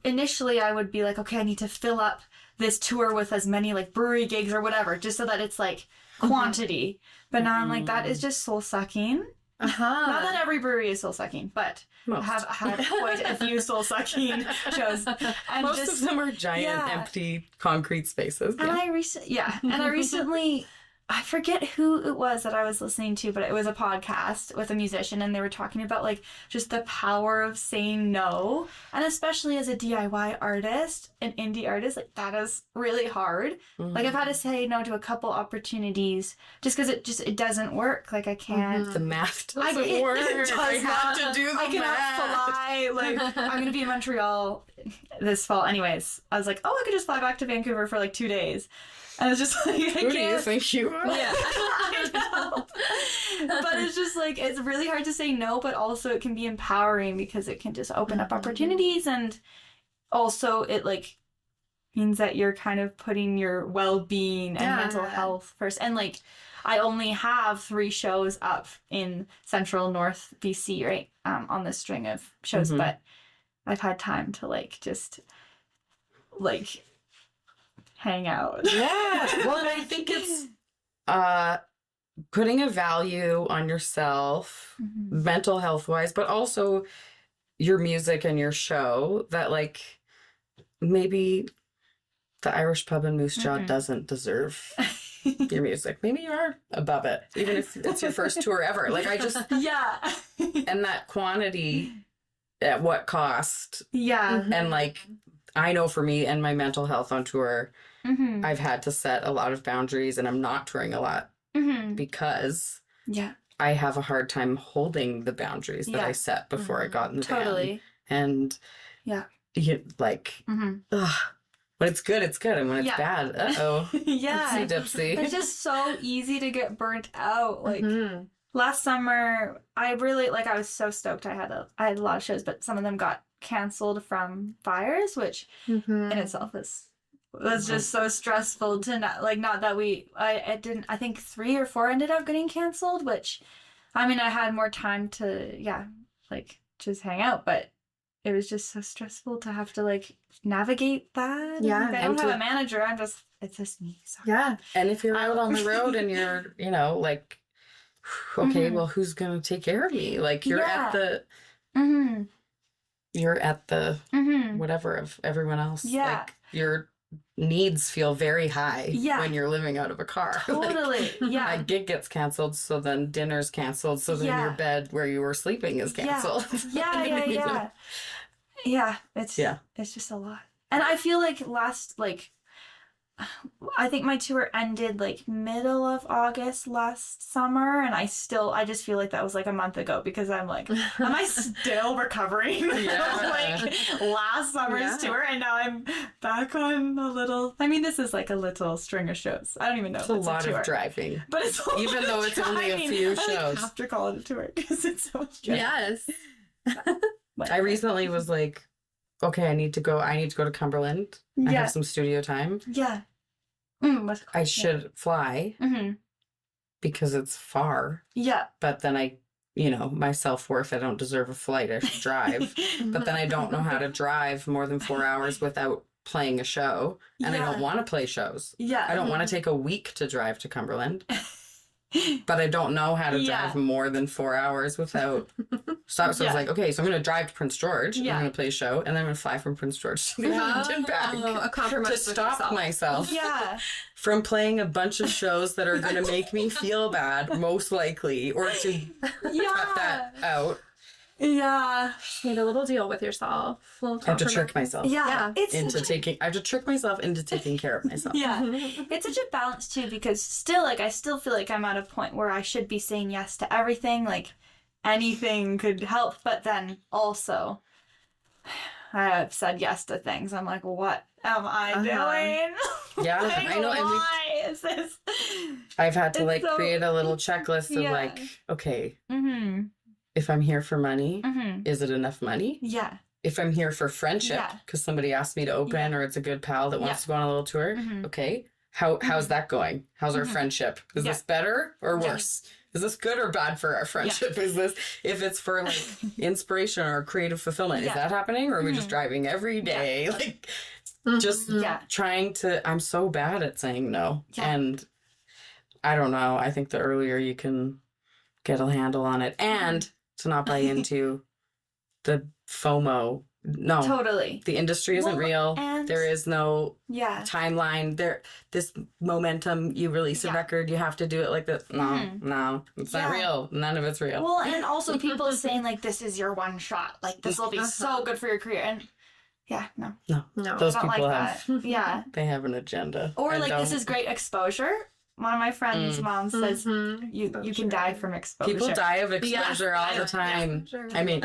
initially I would be like, okay, I need to fill up this tour with as many like brewery gigs or whatever, just so that it's like quantity. But now I'm like, that is just soul sucking. Not that every brewery is soul sucking, but I have had quite a few soul sucking shows. And Most of them are giant, empty concrete spaces. And I recently, I forget who it was that I was listening to, but it was a podcast with a musician, and they were talking about like just the power of saying no, and especially as a DIY artist, an indie artist, like that is really hard. Like I've had to say no to a couple opportunities just because it doesn't work. Like I can't. The math doesn't work. I have to do the I cannot math. fly. Like I'm gonna be in Montreal this fall. Anyways, I was like, oh, I could just fly back to Vancouver for like 2 days. And it's just like, Who do you think you are? Yeah, I know. But it's just like, it's really hard to say no, but also it can be empowering because it can just open up opportunities, and also it like means that you're kind of putting your well-being and mental health first. And like, I only have 3 shows up in Central North BC, right? On this string of shows, but I've had time to like just like hang out. Yeah. Well, and I think it's putting a value on yourself, mental health wise, but also your music and your show that like maybe the Irish pub in Moose Jaw doesn't deserve your music. Maybe you are above it, even if it's your first tour ever. Like I just, Yeah. and that quantity at what cost? Yeah. And like, I know for me and my mental health on tour, I've had to set a lot of boundaries and I'm not touring a lot because Yeah. I have a hard time holding the boundaries that I set before I got in the band. Totally. And Yeah. you, like, ugh, when it's good, it's good. And when it's bad, uh-oh. Yeah. Oopsie dipsy. It's just so easy to get burnt out. Like last summer, I really I was so stoked. I had a lot of shows, but some of them got canceled from fires, which in itself was just so stressful to not that I think 3 or 4 ended up getting canceled, which I mean I had more time to just hang out, but it was just so stressful to have to navigate that. Yeah. I don't have a manager. It's just me. So. Yeah. And if you're out on the road and you're, okay, well, who's going to take care of me? Like you're at the, you're at the whatever of everyone else. Yeah. Like your needs feel very high Yeah. when you're living out of a car. Totally. Yeah. My gig gets canceled, so then dinner's canceled, so then your bed where you were sleeping is canceled. Yeah. Yeah. It's just a lot. And I feel I think my tour ended middle of August last summer, and I just feel like that was a month ago because I'm am I still recovering from last summer's tour, and now I'm back on a little. I mean, this is a little string of shows. I don't even know. It's if a it's lot a tour, of driving, but it's a even lot though of it's only a driving. few I shows. have to call it a tour because it's so much driving. Yes. I recently was okay, I need to go to Cumberland. I have some studio time. Yeah. I should fly because it's far. Yeah. But then my self-worth, I don't deserve a flight. I should drive. But then I don't know how to drive more than 4 hours without playing a show. And I don't want to play shows. Yeah. I don't want to take a week to drive to Cumberland. But I don't know how to drive more than 4 hours without stop. So I was okay, so I'm going to drive to Prince George. Yeah. I'm going to play a show. And then I'm going to fly from Prince George to the mountain back. A compromise To with stop yourself. myself Yeah. from playing a bunch of shows that are going to make me feel bad, most likely, or to cut that out. Yeah. Made a little deal with yourself. I have to trick myself Yeah. It's I have to trick myself into taking care of myself. Yeah. It's such a balance too, because still I still feel like I'm at a point where I should be saying yes to everything. Anything could help, but then also I have said yes to things. I'm what am I doing? Yeah, I know. Why is this? I've had to It's so- create a little checklist of okay, if I'm here for money, is it enough money? Yeah. If I'm here for friendship, Yeah. because somebody asked me to open, or it's a good pal that wants to go on a little tour, okay, how's that going? How's our friendship? Is this better or worse? Is this good or bad for our friendship? Is this, if it's for inspiration or creative fulfillment, is that happening? Or are we just driving every day? Just trying to, I'm so bad at saying no. Yeah. And I don't know. I think the earlier you can get a handle on it and to not buy into the FOMO. No. Totally. The industry isn't real. and- There is no Yeah. timeline. This momentum, you release a record, you have to do it like this. No, it's not real. None of it's real. Well, and also people saying this is your one shot. This will be so good for your career. And no. Those I don't people like have that. Yeah. they have an agenda. Or I this don't. is great exposure. One of my friends' mom says you can die from exposure. People die of exposure all the time. Sure. I mean,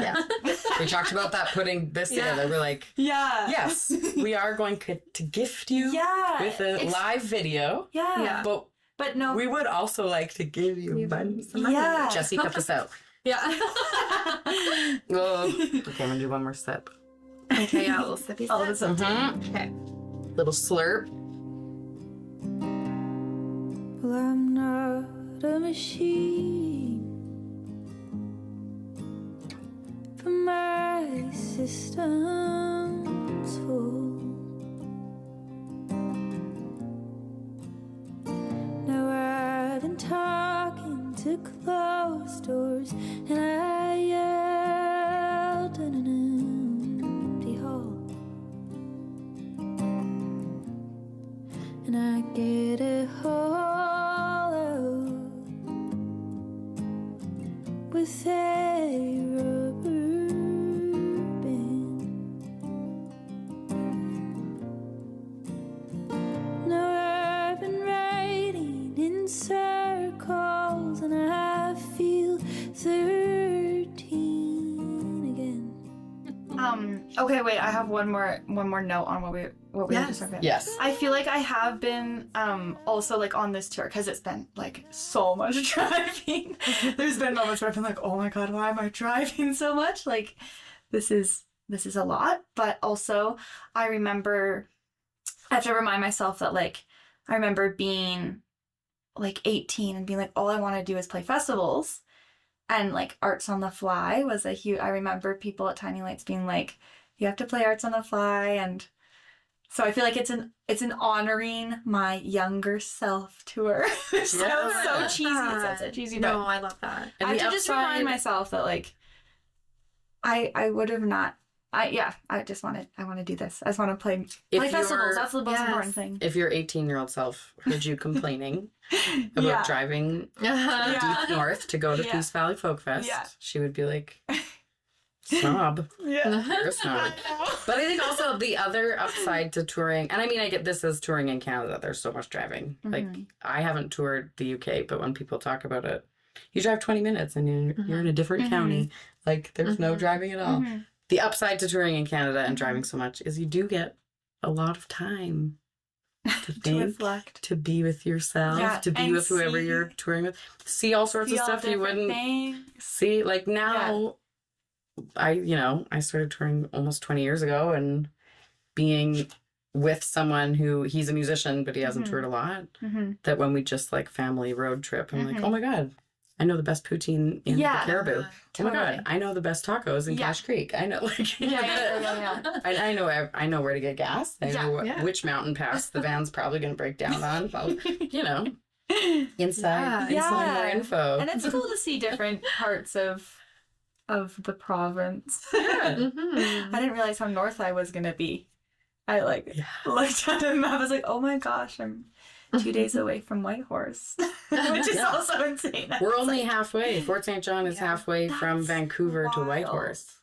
we talked about that, putting this together. We're like, Yeah. yes, we are going to gift you Yeah. with a live video. Yeah. But But no. we would also like to give you money. Yeah. Jesse, cut this out. Yeah. Oh. Okay, I'm going to do one more sip. Okay, yeah, a little sippy All of a sip. sudden. Okay. Little slurp. Well, I'm not a machine, but my system's full. Now I've been talking to close doors, and I yelled in an empty hall. And I get a hollow with a rubber band. No, I've been writing in circles, and I feel 13 again. Okay, wait, I have one more note on what we were just talking about. Yes. I feel like I have been also like on this tour because it's been like so much driving. There's been moments where I've been like, oh my god, why am I driving so much? Like this is a lot. But also I have to remind myself that like I remember being like 18 and being like, all I want to do is play festivals. And like Arts on the Fly was a huge, I remember people at Tiny Lights being like, you have to play Arts on the Fly. And so I feel like it's an honoring my younger self tour. It sounds so cheesy. It sounds so cheesy. No, But I love that. And I have the to just remind myself that like, I would have not, I want to do this. I just want to play festivals. That's the most important thing. If your 18-year-old self heard you complaining about Yeah. driving deep north to go to Peace Valley Folk Fest, she would be like, snob. Yeah. You're a snob. But I think also the other upside to touring, and I mean, I get this as touring in Canada, there's so much driving. Like, I haven't toured the UK, but when people talk about it, you drive 20 minutes and you're in a different county. Like, there's no driving at all. The upside to touring in Canada and driving so much is you do get a lot of time to think, reflect, to be with yourself, to be with whoever you're touring with, see all sorts of stuff you wouldn't see. Like now, I started touring almost 20 years ago, and being with someone who he's a musician, but he hasn't toured a lot. That when we just like family road trip, I'm like, oh my god, I know the best poutine in the Caribou. Totally. Oh my god, I know the best tacos in Cache Creek. I know, like, I know where to get gas. I know which mountain pass the van's probably going to break down on. Inside more info. And it's cool to see different parts of the province. I didn't realize how north I was going to be. I looked at a map. I was like, oh my gosh, I'm 2 days away from Whitehorse, which is also insane. We're only halfway. Fort St. John is halfway from Vancouver to Whitehorse.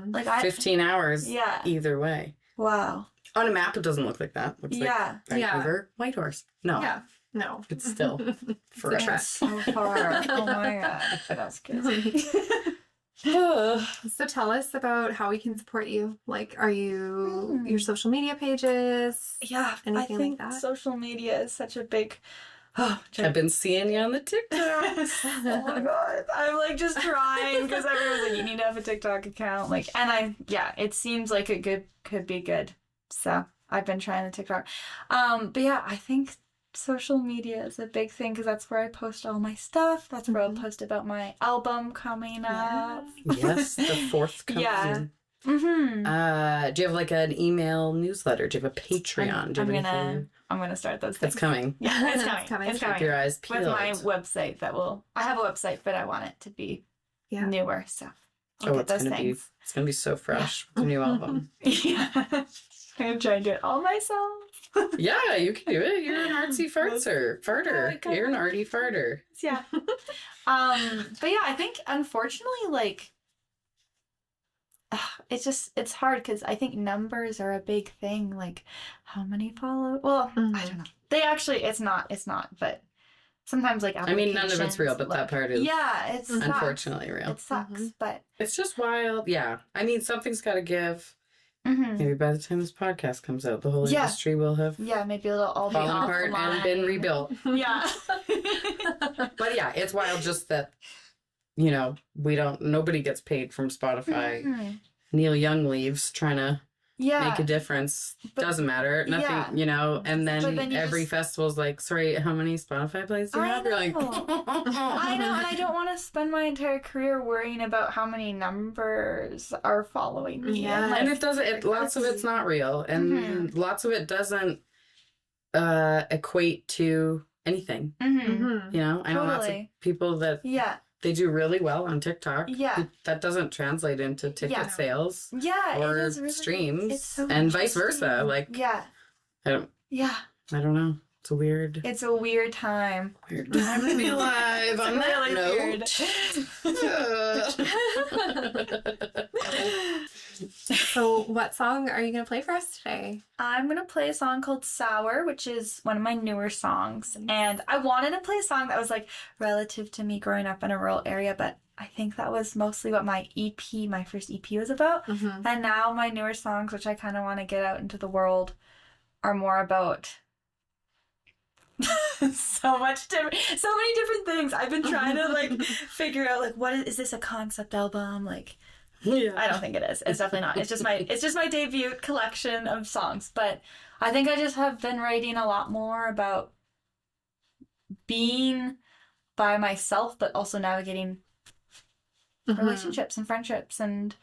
Like 15 hours either way. Wow. On a map, it doesn't look like that. It looks like Vancouver, Whitehorse. No. Yeah. No. It's still forever. So far. Oh my gosh. That's crazy. So tell us about how we can support you. Like, are you your social media pages? Yeah, anything I think like that? social media is such a big. I've been seeing you on the TikTok. Oh my god, I'm like just trying because everyone's like, you need to have a TikTok account. Like, and it seems like it could be good. So I've been trying the TikTok. But yeah, I think social media is a big thing because that's where I post all my stuff. That's where I'll post about my album coming up. Yes, the fourth coming. Yeah. Do you have like an email newsletter? Do you have a Patreon? I'm gonna start those things. It's coming. Yeah, it's coming. It's coming. Keep your eyes peeled. With my website I have a website, but I want it to be newer, so I'll get those things. It's gonna be so fresh with the new album. Yeah. I'm gonna try and do it all myself. Yeah, you can do it. You're an artsy farter. Oh, You're an arty farter. Yeah. But yeah, I think unfortunately, like, it's hard because I think numbers are a big thing. Like, how many follow? Well, I don't know. They actually, it's not. But sometimes like I mean, none of it's real, but that part is it's unfortunately real. It sucks, but it's just wild. Yeah, I mean, something's got to give. Maybe by the time this podcast comes out, the whole industry will have maybe it'll all fallen be apart and been rebuilt. Yeah. But yeah, it's wild just that, nobody gets paid from Spotify. Neil Young leaves trying to make a difference. Doesn't matter. Nothing, and then every festival's like, sorry, how many Spotify plays do you have? You're like, I know, and I don't want to spend my entire career worrying about how many numbers are following me. Yeah. And it doesn't, lots of it's not real. And lots of it doesn't equate to anything. Mm-hmm. You know, I know lots of Totally. people that Yeah. they do really well on TikTok. Yeah. That doesn't translate into ticket Yeah. sales Yeah. or it is really, streams, it's so and vice versa. interesting. Like, Yeah. I don't know. It's a weird It's a weird time. time to be alive. On that Really note. So, what song are you going to play for us today? I'm going to play a song called Sour, which is one of my newer songs. And I wanted to play a song that was like relative to me growing up in a rural area, but I think that was mostly what my first EP was about. Mm-hmm. And now my newer songs, which I kind of want to get out into the world, are more about so many different things. I've been trying to like figure out like what is this a concept album? Like Yeah. I don't think it is. It's definitely not. It's just my debut collection of songs. But I think I just have been writing a lot more about being by myself, but also navigating relationships and friendships, and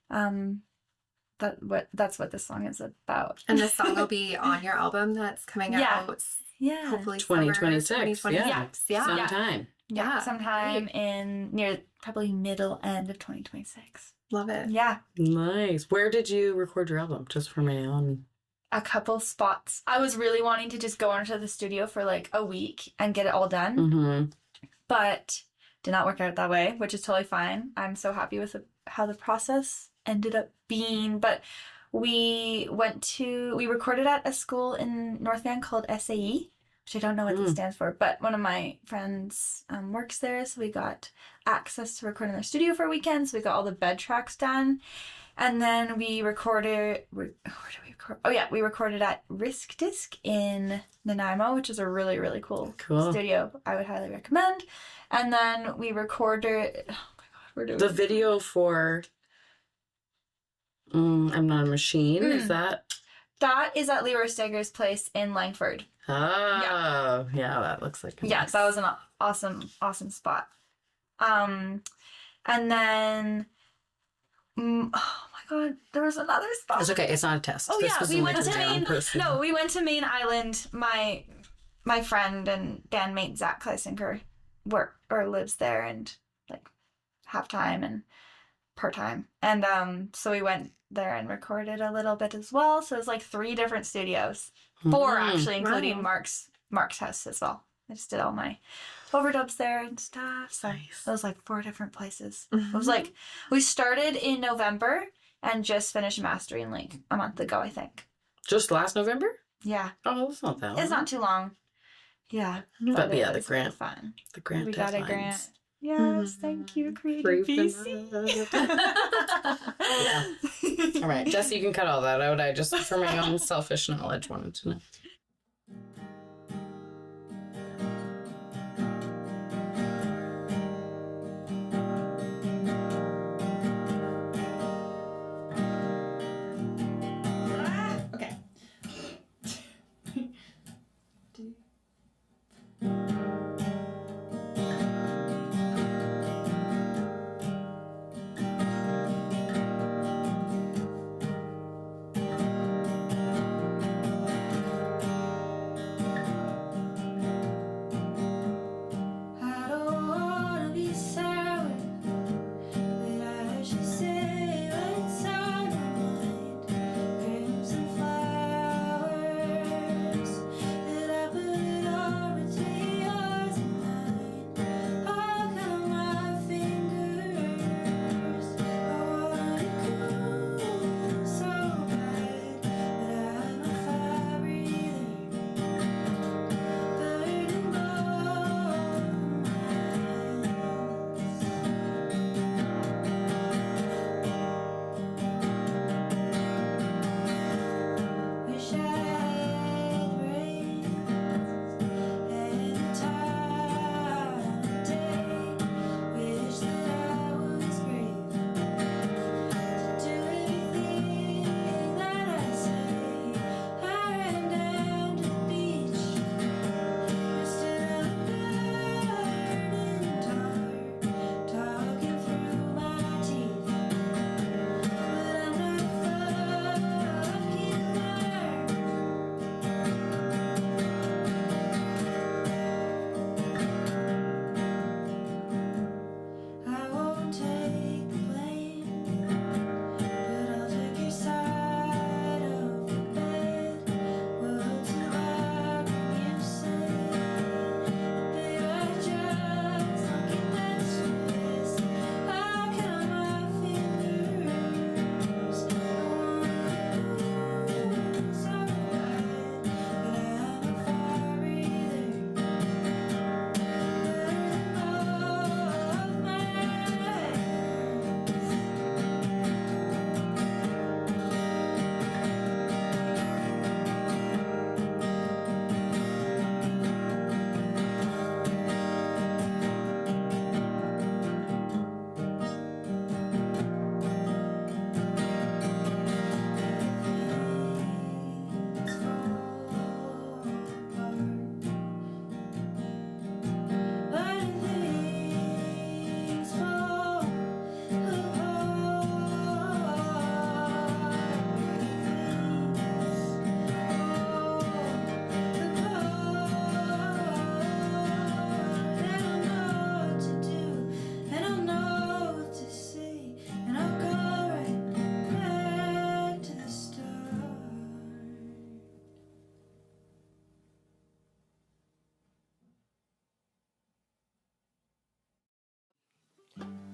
that's what this song is about. And this song will be on your album that's coming Yeah. out. Yeah. Hopefully 2026. 2026. Yeah. Yeah. Yeah. Sometime in near probably middle end of 2026. Love it. Yeah. Nice. Where did you record your album? Just for my own. A couple spots. I was really wanting to just go into the studio for like a week and get it all done, Mm-hmm. but did not work out that way, which is totally fine. I'm so happy with how the process ended up being. But we recorded at a school in North Van called SAE, which I don't know what this stands for, but one of my friends works there, so we got access to record in their studio for a weekend, so we got all the bed tracks done. And then we recorded, where did we record? Oh yeah, we recorded at Risk Disc in Nanaimo, which is a really, really cool studio. I would highly recommend. And then we recorded, oh my God, where do we? The video for I'm Not a Machine, is that? That is at Leroy Steger's place in Langford. Oh, yeah, that looks like Yes, that was an awesome spot. And then, oh my God, there was another spot. It's okay, it's not a test. Oh This yeah, was we only went for to my own Maine. personal- No, we went to Maine Island. My friend and bandmate Zach Kleisinger lives there, and like half time and part time, and so we went there and recorded a little bit as well. So it was like 3 different studios, 4 actually, including Wow. Mark's house as well. I just did all my overdubs there and stuff. So Nice. it was like 4 different places. It was like we started in November and just finished mastering like a month ago, I think. Just last November? Yeah, Oh, it's not that long. it's not too long. Yeah, But it yeah, the was grant. fun. The grant We got a deadlines. grant. Yes, thank you, Creative Briefed BC. All right, Jesse, you can cut all that out. I just, for my own selfish knowledge, wanted to know. Okay.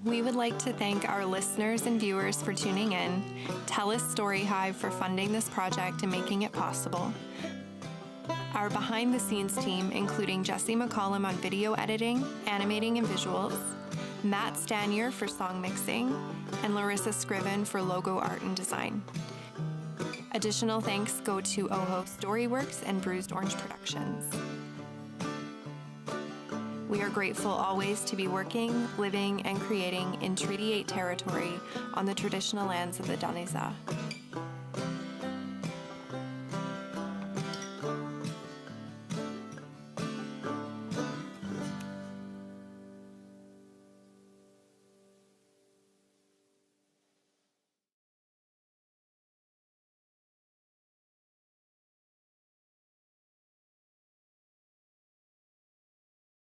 We would like to thank our listeners and viewers for tuning in, TELUS STORYHIVE for funding this project and making it possible, our behind-the-scenes team, including Jesse McCollum on video editing, animating, and visuals, Matt Stanier for song mixing, and Larissa Scriven for logo art and design. Additional thanks go to Oho Storyworks and Bruised Orange Productions. We are grateful always to be working, living, and creating in Treaty 8 territory on the traditional lands of the Daneza.